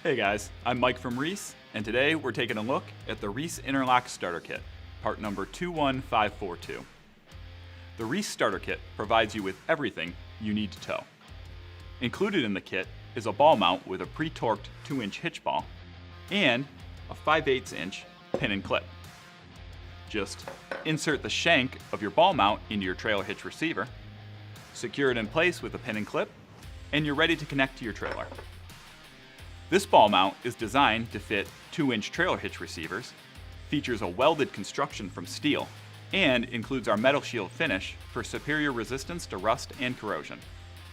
Hey guys, I'm Mike from Reese, and today we're taking a look at the Reese InterLock Starter Kit, part number 21542. The Reese Starter Kit provides you with everything you need to tow. Included in the kit is a ball mount with a pre-torqued 2-inch hitch ball and a 5/8 inch pin and clip. Just insert the shank of your ball mount into your trailer hitch receiver, secure it in place with a pin and clip, and you're ready to connect to your trailer. This ball mount is designed to fit 2-inch trailer hitch receivers, features a welded construction from steel, and includes our metal shield finish for superior resistance to rust and corrosion.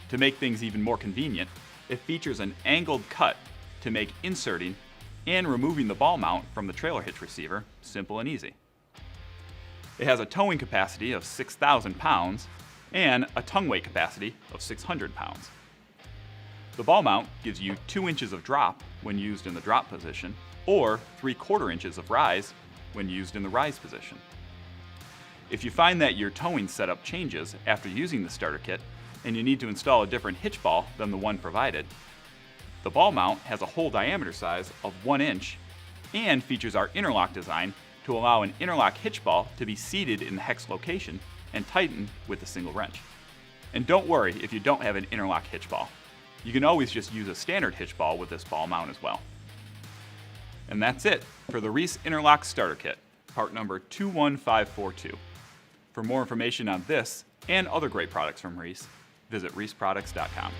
To make things even more convenient, it features an angled cut to make inserting and removing the ball mount from the trailer hitch receiver simple and easy. It has a towing capacity of 6,000 pounds and a tongue weight capacity of 600 pounds. The ball mount gives you 2 inches of drop when used in the drop position, or 3/4 inches of rise when used in the rise position. If you find that your towing setup changes after using the starter kit and you need to install a different hitch ball than the one provided, the ball mount has a hole diameter size of 1 inch and features our InterLock design to allow an InterLock hitch ball to be seated in the hex location and tightened with a single wrench. And don't worry if you don't have an InterLock hitch ball. You can always just use a standard hitch ball with this ball mount as well. And that's it for the Reese InterLock Starter Kit, part number 21542. For more information on this and other great products from Reese, visit reeseproducts.com.